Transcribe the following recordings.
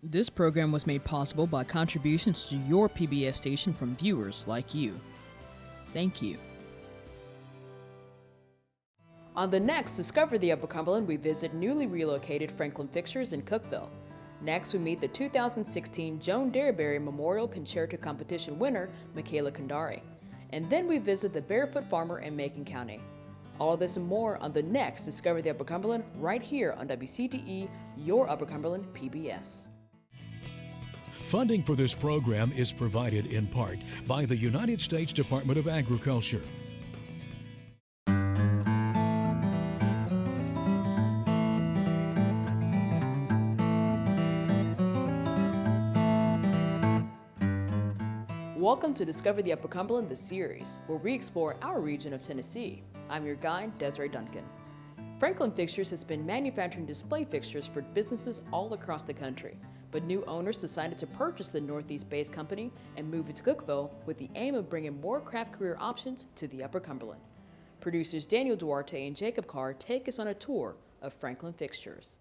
This program was made possible by contributions to your PBS station from viewers like you. Thank you. On the next Discover the Upper Cumberland, we visit newly relocated Franklin Fixtures in Cookeville. Next, we meet the 2016 Joan Derryberry Memorial Concerto Competition winner, Michaela Kandari. And then we visit the Barefoot Farmer in Macon County. All of this and more on the next Discover the Upper Cumberland right here on WCTE, your Upper Cumberland PBS. Funding for this program is provided in part by the United States Department of Agriculture. Welcome to Discover the Upper Cumberland, the series, where we explore our region of Tennessee. I'm your guide, Desiree Duncan. Franklin Fixtures has been manufacturing display fixtures for businesses all across the country, but new owners decided to purchase the Northeast-based company and move it to Cookeville with the aim of bringing more craft career options to the Upper Cumberland. Producers Daniel Duarte and Jacob Carr take us on a tour of Franklin Fixtures.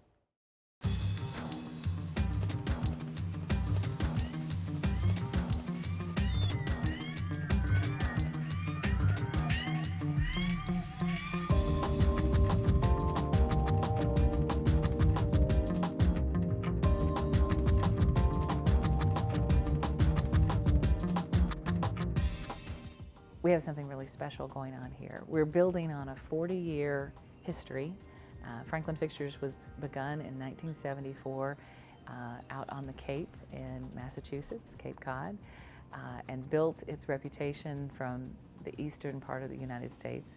We have something really special going on here. We're building on a 40-year history. Franklin Fixtures was begun in 1974 out on the Cape in Massachusetts, Cape Cod, and built its reputation from the eastern part of the United States.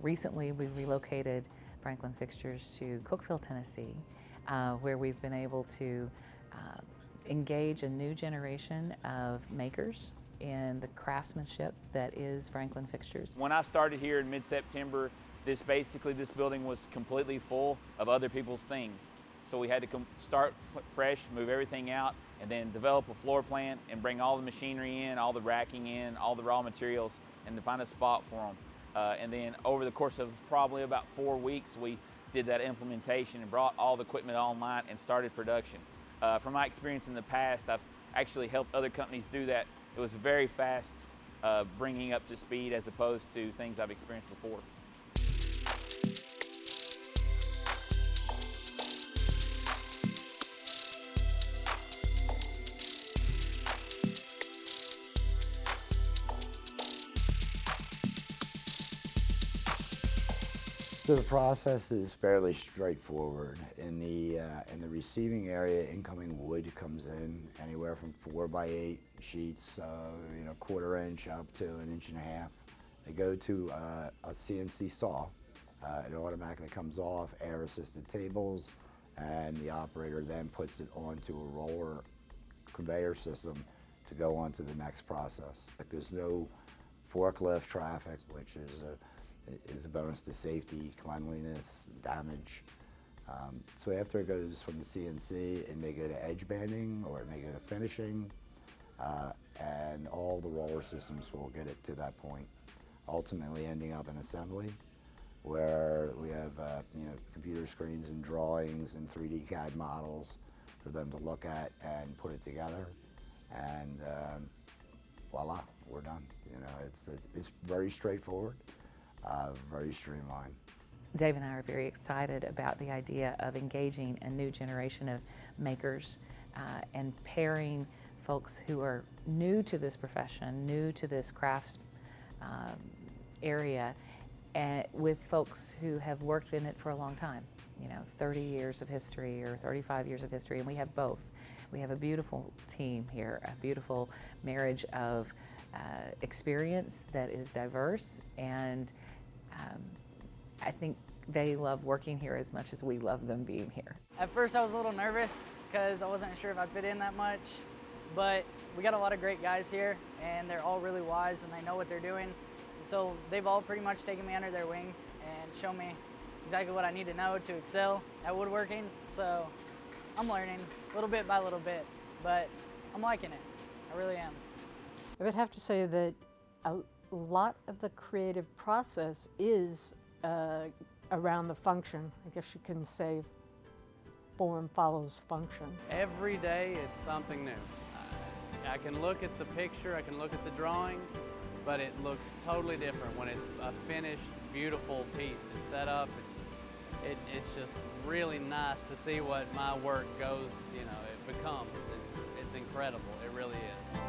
Recently, we relocated Franklin Fixtures to Cookeville, Tennessee, where we've been able to engage a new generation of makers in the craftsmanship that is Franklin Fixtures. When I started here in mid-September, this building was completely full of other people's things. So we had to start fresh, move everything out, and then develop a floor plan and bring all the machinery in, all the racking in, all the raw materials, and to find a spot for them. And then over the course of probably about 4 weeks, we did that implementation and brought all the equipment online and started production. From my experience in the past, I've actually helped other companies do that. It was very fast bringing up to speed as opposed to things I've experienced before. So the process is fairly straightforward. In the receiving area, incoming wood comes in anywhere from 4x8 sheets, 1/4 inch up to 1.5 inches. They go to a CNC saw. It automatically comes off, air-assisted tables, and the operator then puts it onto a roller conveyor system to go on to the next process. There's no forklift traffic, which is a bonus to safety, cleanliness, damage. So after it goes from the CNC, it may go to edge banding or it may go to finishing, and all the roller systems will get it to that point, ultimately ending up in assembly, where we have computer screens and drawings and 3D CAD models for them to look at and put it together, and voila, we're done. It's very straightforward. Very streamlined. Dave and I are very excited about the idea of engaging a new generation of makers and pairing folks who are new to this profession, new to this crafts area, with folks who have worked in it for a long time, 30 years of history or 35 years of history, and we have both. We have a beautiful team here, a beautiful marriage of experience that is diverse, and I think they love working here as much as we love them being here. At first I was a little nervous because I wasn't sure if I'd fit in that much, but we got a lot of great guys here and they're all really wise and they know what they're doing. So they've all pretty much taken me under their wing and shown me exactly what I need to know to excel at woodworking. So I'm learning little bit by little bit, but I'm liking it. I really am. I would have to say that a lot of the creative process is around the function, I guess you can say, form follows function. Every day it's something new. I can look at the picture, I can look at the drawing, but it looks totally different when it's a finished, beautiful piece. It's set up, it's just really nice to see what my work goes, it becomes. It's incredible, it really is.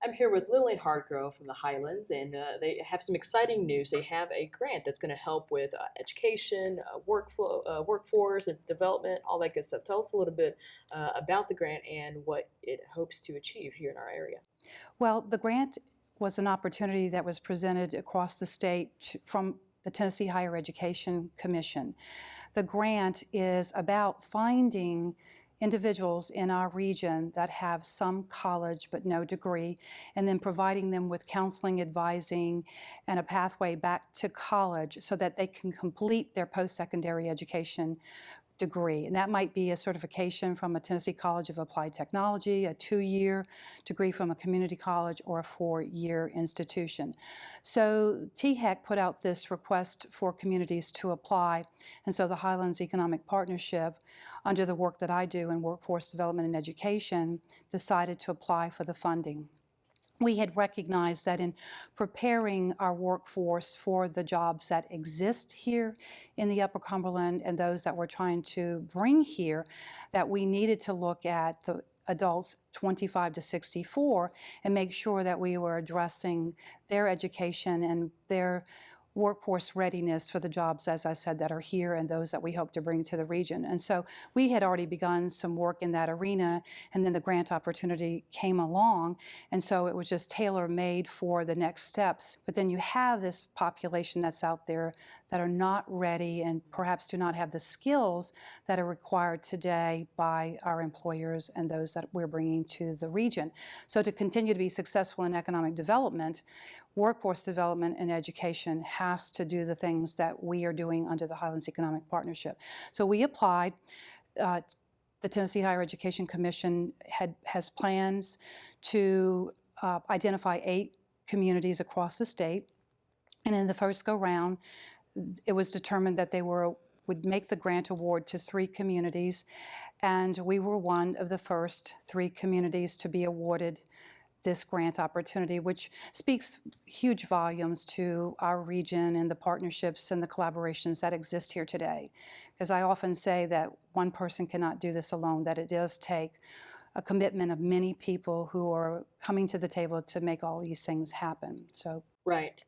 I'm here with Lillian Hardgrove from the Highlands, and they have some exciting news. They have a grant that's going to help with education, workflow, workforce, and development, all that good stuff. Tell us a little bit about the grant and what it hopes to achieve here in our area. Well, the grant was an opportunity that was presented across the state from the Tennessee Higher Education Commission. The grant is about finding individuals in our region that have some college but no degree, and then providing them with counseling, advising, and a pathway back to college so that they can complete their post-secondary education degree. And that might be a certification from a Tennessee College of Applied Technology, a 2-year degree from a community college, or a 4-year institution. So THEC put out this request for communities to apply, and so the Highlands Economic Partnership, under the work that I do in workforce development and education, decided to apply for the funding. We had recognized that in preparing our workforce for the jobs that exist here in the Upper Cumberland and those that we're trying to bring here, that we needed to look at the adults 25 to 64 and make sure that we were addressing their education and their workforce readiness for the jobs, as I said, that are here and those that we hope to bring to the region. And so we had already begun some work in that arena, and then the grant opportunity came along, and so it was just tailor-made for the next steps. But then you have this population that's out there that are not ready and perhaps do not have the skills that are required today by our employers and those that we're bringing to the region. So to continue to be successful in economic development, workforce development and education has to do the things that we are doing under the Highlands Economic Partnership. So we applied. The Tennessee Higher Education Commission has plans to identify 8 communities across the state. And in the first go-round, it was determined that they would make the grant award to 3 communities, and we were one of the first 3 communities to be awarded this grant opportunity, which speaks huge volumes to our region and the partnerships and the collaborations that exist here today. Because I often say that one person cannot do this alone, that it does take a commitment of many people who are coming to the table to make all these things happen. So Right.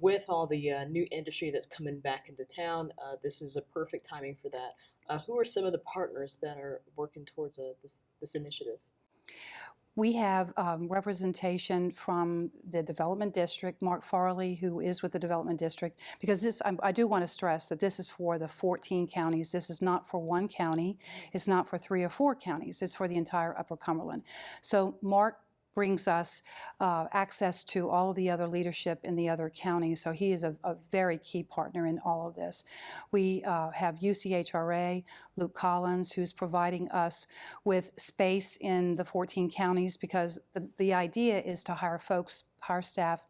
With all the new industry that's coming back into town, this is a perfect timing for that. Who are some of the partners that are working towards this initiative? we have representation from the Development District, Mark Farley, who is with the Development District, because this, I do want to stress that this is for the 14 counties. This is not for one county. It's not for 3 or 4 counties. It's for the entire Upper Cumberland. So Mark brings us access to all of the other leadership in the other counties, so he is a very key partner in all of this. We have UCHRA, Luke Collins, who's providing us with space in the 14 counties, because the idea is to hire staff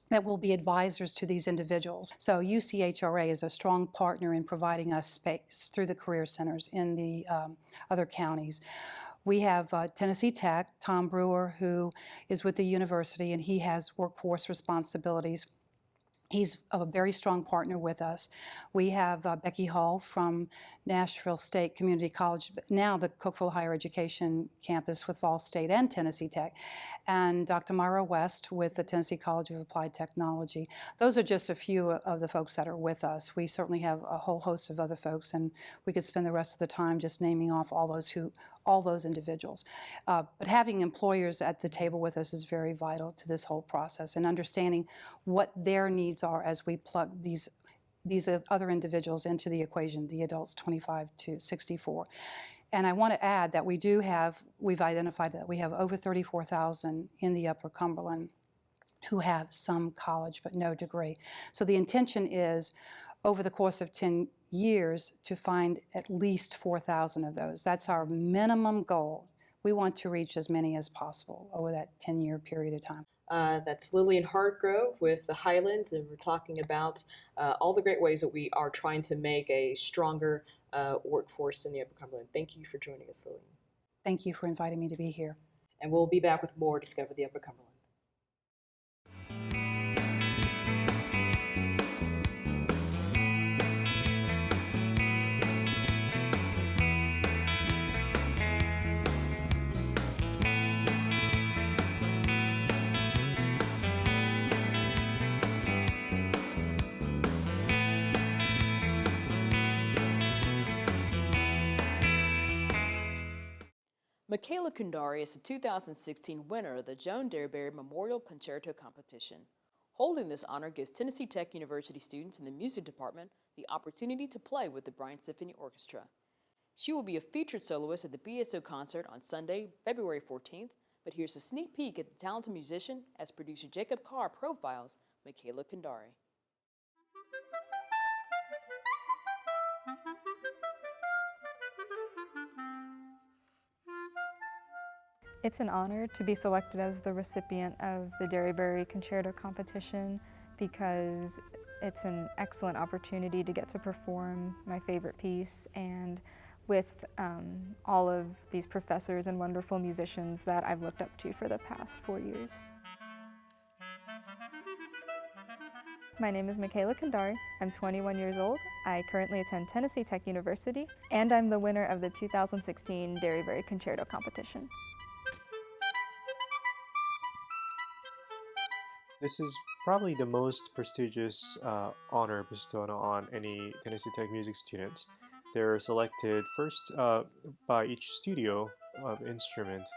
that will be advisors to these individuals. So UCHRA is a strong partner in providing us space through the career centers in the other counties. We have Tennessee Tech, Tom Brewer, who is with the university, and he has workforce responsibilities. He's a very strong partner with us. We have Becky Hall from Nashville State Community College, now the Cookeville Higher Education campus with Fall State and Tennessee Tech, and Dr. Myra West with the Tennessee College of Applied Technology. Those are just a few of the folks that are with us. We certainly have a whole host of other folks, and we could spend the rest of the time just naming off all those individuals. But having employers at the table with us is very vital to this whole process, and understanding what their needs are as we plug these other individuals into the equation, the adults 25 to 64. And I want to add that we've identified that we have over 34,000 in the Upper Cumberland who have some college but no degree. So the intention is, over the course of 10 years, to find at least 4,000 of those. That's our minimum goal. We want to reach as many as possible over that 10-year period of time. That's Lillian Hartgrove with the Highlands, and we're talking about all the great ways that we are trying to make a stronger workforce in the Upper Cumberland. Thank you for joining us, Lillian. Thank you for inviting me to be here. And we'll be back with more Discover the Upper Cumberland. Michaela Kundari is the 2016 winner of the Joan Derryberry Memorial Concerto Competition. Holding this honor gives Tennessee Tech University students in the music department the opportunity to play with the Bryant Symphony Orchestra. She will be a featured soloist at the BSO concert on Sunday, February 14th, but here's a sneak peek at the talented musician as producer Jacob Carr profiles Michaela Kundari. It's an honor to be selected as the recipient of the Derryberry Concerto Competition because it's an excellent opportunity to get to perform my favorite piece, and with all of these professors and wonderful musicians that I've looked up to for the past 4 years. My name is Michaela Kundari. I'm 21 years old. I currently attend Tennessee Tech University, and I'm the winner of the 2016 Derryberry Concerto Competition. This is probably the most prestigious honor bestowed on any Tennessee Tech music student. They're selected first by each studio of instrument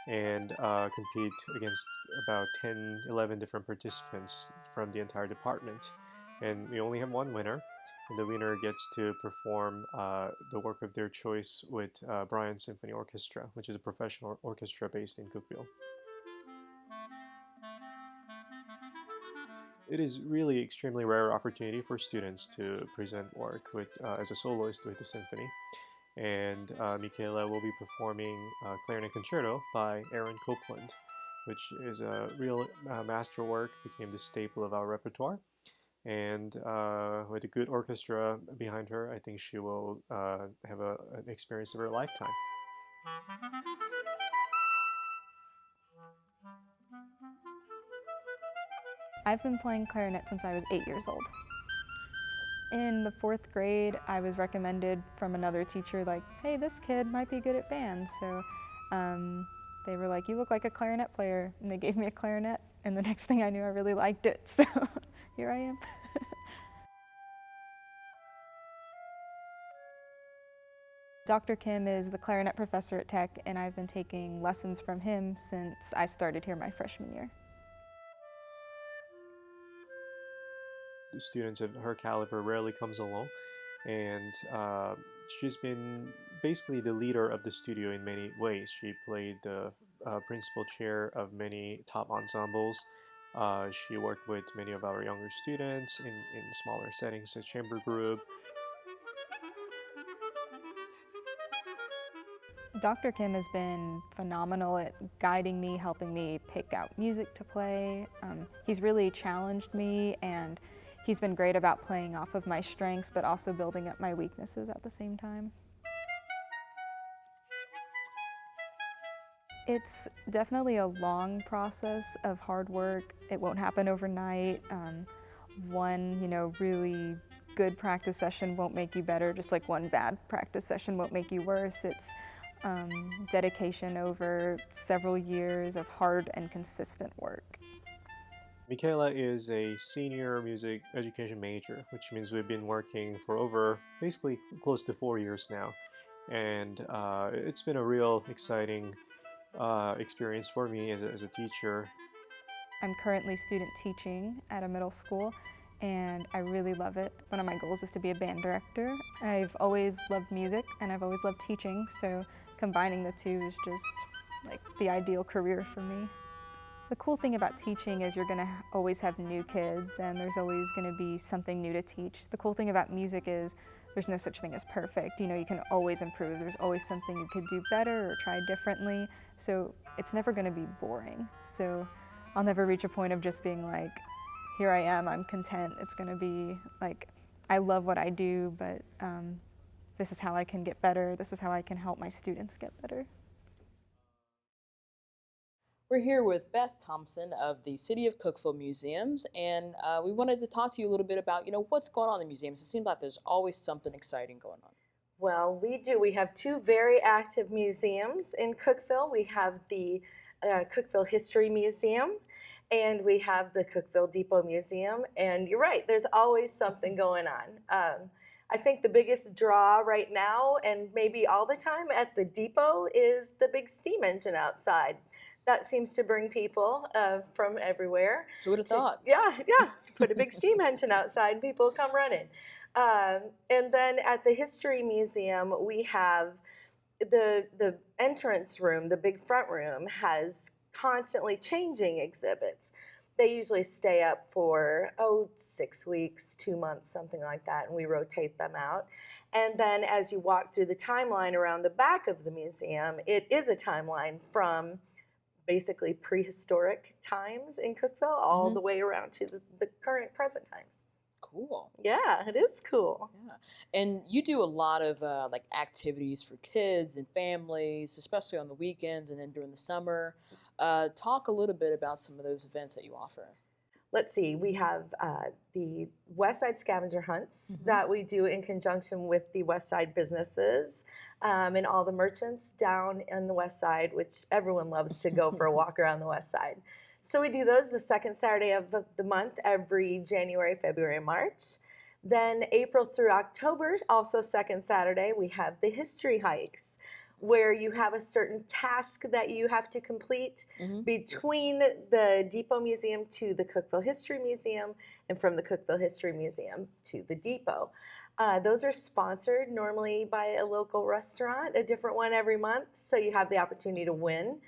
and compete against about 10, 11 different participants from the entire department. And we only have one winner, and the winner gets to perform the work of their choice with Bryant Symphony Orchestra, which is a professional orchestra based in Cookeville. It is really extremely rare opportunity for students to present work with, as a soloist with the symphony. And Michaela will be performing Clarinet Concerto by Aaron Copland, which is a real masterwork, became the staple of our repertoire. And with a good orchestra behind her, I think she will have an experience of her lifetime. I've been playing clarinet since I was 8 years old. In the 4th grade, I was recommended from another teacher, like, hey, this kid might be good at band. So they were like, you look like a clarinet player. And they gave me a clarinet, and the next thing I knew, I really liked it. So here I am. Dr. Kim is the clarinet professor at Tech, and I've been taking lessons from him since I started here my freshman year. The students of her caliber rarely comes along, and she's been basically the leader of the studio in many ways. She played the principal chair of many top ensembles. She worked with many of our younger students in smaller settings, a chamber group. Dr. Kim has been phenomenal at guiding me, helping me pick out music to play. He's really challenged me, and he's been great about playing off of my strengths, but also building up my weaknesses at the same time. It's definitely a long process of hard work. It won't happen overnight. One, really good practice session won't make you better, just like one bad practice session won't make you worse. It's dedication over several years of hard and consistent work. Michaela is a senior music education major, which means we've been working for over basically close to 4 years now. And it's been a real exciting experience for me as a teacher. I'm currently student teaching at a middle school, and I really love it. One of my goals is to be a band director. I've always loved music, and I've always loved teaching, so combining the two is just like the ideal career for me. The cool thing about teaching is you're going to always have new kids, and there's always going to be something new to teach. The cool thing about music is there's no such thing as perfect. You can always improve. There's always something you could do better or try differently, so it's never going to be boring. So I'll never reach a point of just being like, here I am, I'm content. It's gonna be like, I love what I do, but this is how I can get better. This is how I can help my students get better. We're here with Beth Thompson of the City of Cookeville Museums, and we wanted to talk to you a little bit about, what's going on in the museums. It seems like there's always something exciting going on. Well, we do. We have two very active museums in Cookeville. We have the Cookeville History Museum, and we have the Cookeville Depot Museum. And you're right, there's always something going on. I think the biggest draw right now, and maybe all the time at the depot, is the big steam engine outside. That seems to bring people from everywhere. Who would have thought? Yeah. Put a big steam engine outside and people come running. And then at the History Museum, we have the entrance room, the big front room, has constantly changing exhibits. They usually stay up for, 6 weeks, 2 months, something like that, and we rotate them out. And then as you walk through the timeline around the back of the museum, it is a timeline from basically prehistoric times in Cookeville all the way around to the current present times. Cool. Yeah, it is cool. Yeah. And you do a lot of like activities for kids and families, especially on the weekends and then during the summer. Talk a little bit about some of those events that you offer. Let's see, we have the West Side Scavenger Hunts that we do in conjunction with the West Side businesses and all the merchants down in the West Side, which everyone loves to go for a walk around the West Side. So we do those the second Saturday of the month, every January, February, and March. Then April through October, also second Saturday, we have the history hikes, where you have a certain task that you have to complete between the Depot Museum to the Cookeville History Museum, and from the Cookeville History Museum to the Depot. Those are sponsored normally by a local restaurant, a different one every month, so you have the opportunity to win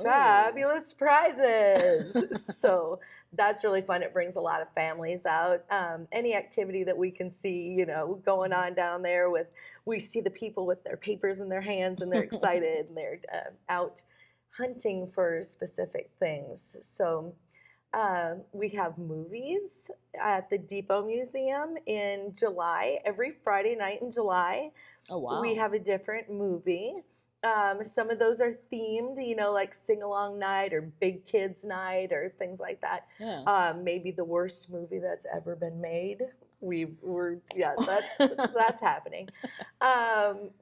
fabulous prizes. So that's really fun. It brings a lot of families out. Any activity that we can see, going on down there we see the people with their papers in their hands and they're excited and they're out hunting for specific things. So we have movies at the Depot Museum in July. Every Friday night in July, we have a different movie. Some of those are themed, like sing-along night or big kids night or things like that. Yeah. Maybe the worst movie that's ever been made. That's happening.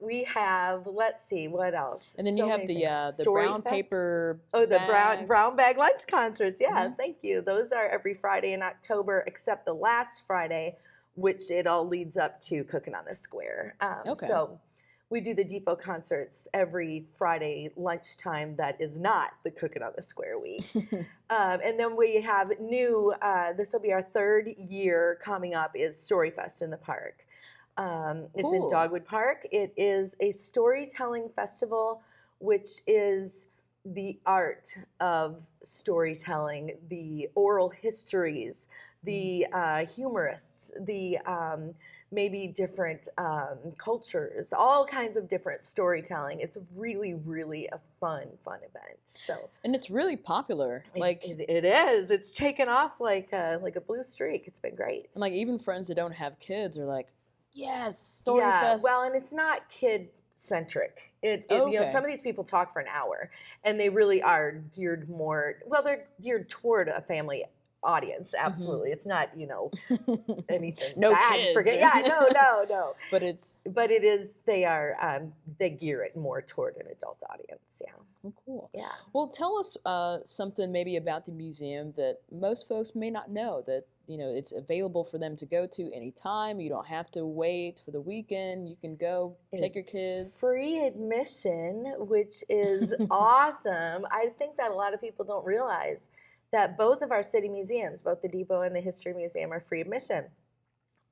We have, let's see, what else? And then you have the brown paper. Oh, the brown bag lunch concerts. Yeah, thank you. Those are every Friday in October, except the last Friday, which it all leads up to Cooking on the Square. So we do the Depot concerts every Friday lunchtime that is not the Cooking on the Square week. And then we have this will be our third year coming up, is Storyfest in the park. It's in Dogwood Park. It is a storytelling festival, which is the art of storytelling, the oral histories, the humorists, the maybe different cultures, all kinds of different storytelling. It's really, really a fun event. And it's really popular. It is. It's taken off like a blue streak. It's been great. And even friends that don't have kids are like, yes, Storyfest. Yeah, well, and it's not kid-centric. Some of these people talk for an hour, and they really are geared more, they're geared toward a family audience, absolutely. It's not, anything no bad. Kids. No. But it is. They gear it more toward an adult audience. Yeah. Oh, cool. Yeah. Well, tell us something maybe about the museum that most folks may not know. That it's available for them to go to anytime. You don't have to wait for the weekend. You can go take your kids. Free admission, which is awesome. I think that a lot of people don't realize that both of our city museums, both the Depot and the History Museum, are free admission.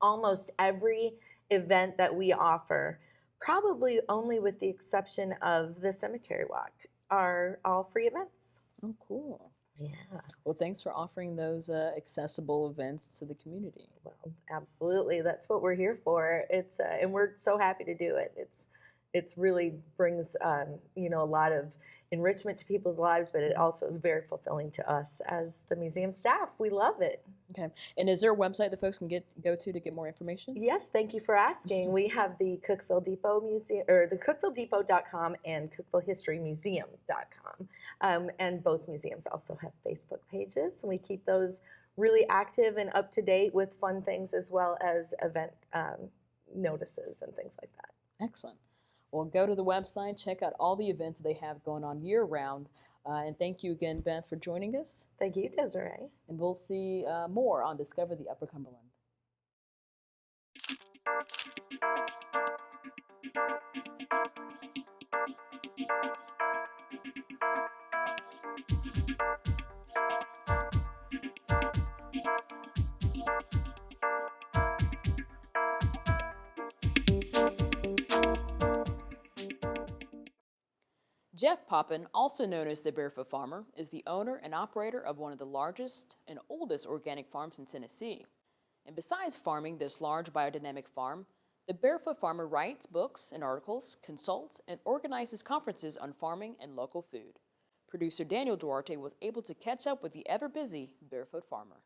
Almost every event that we offer, probably only with the exception of the cemetery walk, are all free events. Oh, cool. Yeah. Well, thanks for offering those accessible events to the community. Well, absolutely. That's what we're here for. It's and we're so happy to do it. It's really brings a lot of enrichment to people's lives, but it also is very fulfilling to us as the museum staff. We love it. Okay. And is there a website that folks can go to get more information? Yes, thank you for asking. We have the Cookeville Depot Museum, or the CookevilleDepot.com and CookevilleHistoryMuseum.com. And both museums also have Facebook pages. And we keep those really active and up to date with fun things as well as event notices and things like that. Excellent. Well, go to the website, check out all the events they have going on year-round. And thank you again, Beth, for joining us. Thank you, Desiree. And we'll see more on Discover the Upper Cumberland. Jeff Poppin, also known as the Barefoot Farmer, is the owner and operator of one of the largest and oldest organic farms in Tennessee. And besides farming this large biodynamic farm, the Barefoot Farmer writes books and articles, consults, and organizes conferences on farming and local food. Producer Daniel Duarte was able to catch up with the ever-busy Barefoot Farmer.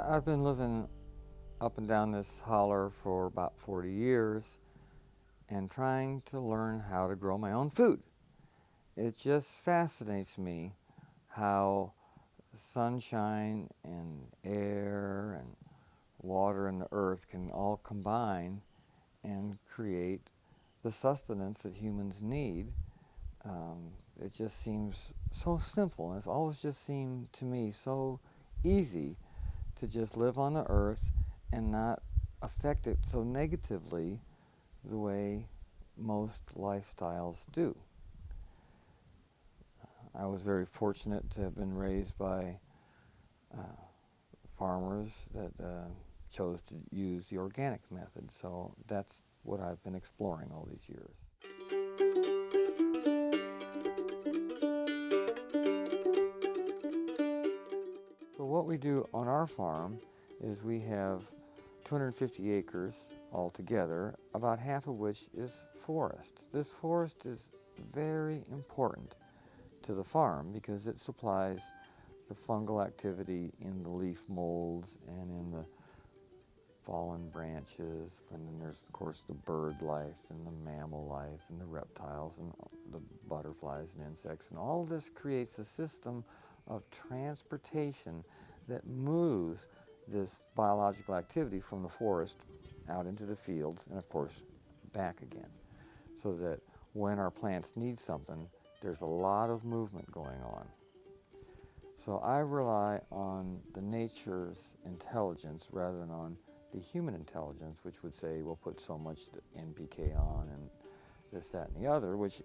I've been living up and down this holler for about 40 years and trying to learn how to grow my own food. It just fascinates me how sunshine and air and water and the earth can all combine and create the sustenance that humans need. It just seems so simple, and it's always just seemed to me so easy to just live on the earth and not affect it so negatively the way most lifestyles do. I was very fortunate to have been raised by farmers that chose to use the organic method, so that's what I've been exploring all these years. So what we do on our farm is we have 250 acres altogether, about half of which is forest. This forest is very important to the farm because it supplies the fungal activity in the leaf molds and in the fallen branches, and then there's of course the bird life and the mammal life and the reptiles and the butterflies and insects, and all of this creates a system of transportation that moves this biological activity from the forest out into the fields and of course back again, so that when our plants need something, there's a lot of movement going on. So I rely on the nature's intelligence rather than on the human intelligence, which would say we'll put so much NPK on and this, that, and the other, which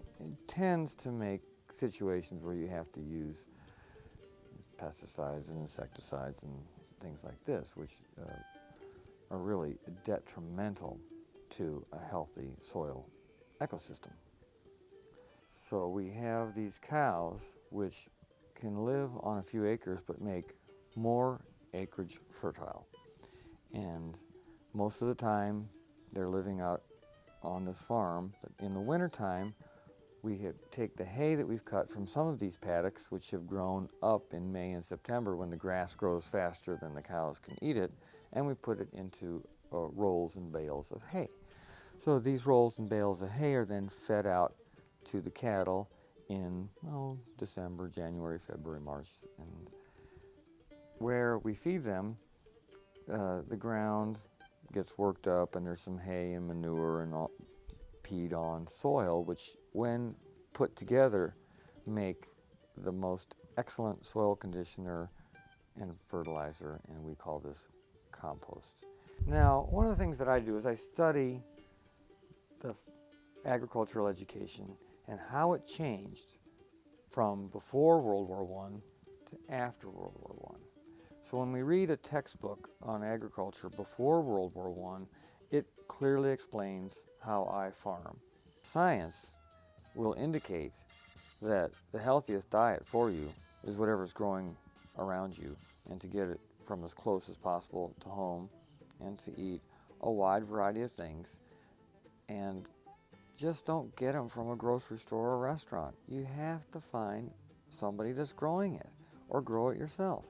tends to make situations where you have to use pesticides and insecticides and things like this, which are really detrimental to a healthy soil ecosystem. So we have these cows which can live on a few acres but make more acreage fertile. And most of the time they're living out on this farm, but in the wintertime we take the hay that we've cut from some of these paddocks, which have grown up in May and September when the grass grows faster than the cows can eat it, and we put it into rolls and bales of hay. So these rolls and bales of hay are then fed out to the cattle in December, January, February, March, and where we feed them, the ground gets worked up and there's some hay and manure and all peed on soil, which when put together make the most excellent soil conditioner and fertilizer, and we call this compost. Now, one of the things that I do is I study the agricultural education and how it changed from before World War I to after World War I. So when we read a textbook on agriculture before World War I, it clearly explains how I farm. Science will indicate that the healthiest diet for you is whatever's growing around you, and to get it from as close as possible to home and to eat a wide variety of things. And just don't get them from a grocery store or restaurant. You have to find somebody that's growing it, or grow it yourself.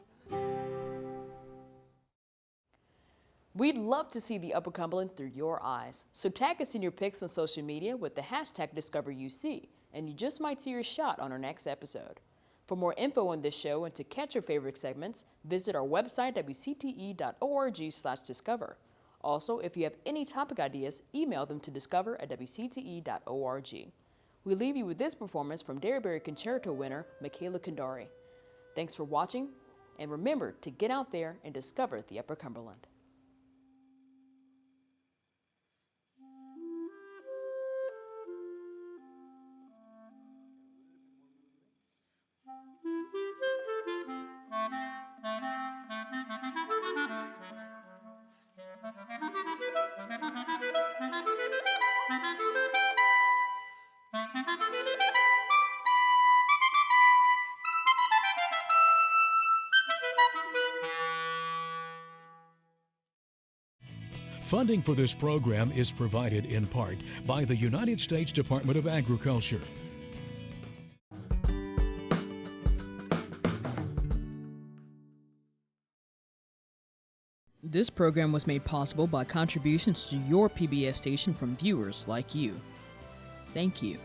We'd love to see the Upper Cumberland through your eyes, so tag us in your pics on social media with the hashtag DiscoverUC, and you just might see your shot on our next episode. For more info on this show and to catch your favorite segments, visit our website wcte.org/discover. Also, if you have any topic ideas, email them to discover@wcte.org. We leave you with this performance from Dairyberry Concerto winner Michaela Kandari. Thanks for watching, and remember to get out there and discover the Upper Cumberland. Funding for this program is provided in part by the United States Department of Agriculture. This program was made possible by contributions to your PBS station from viewers like you. Thank you.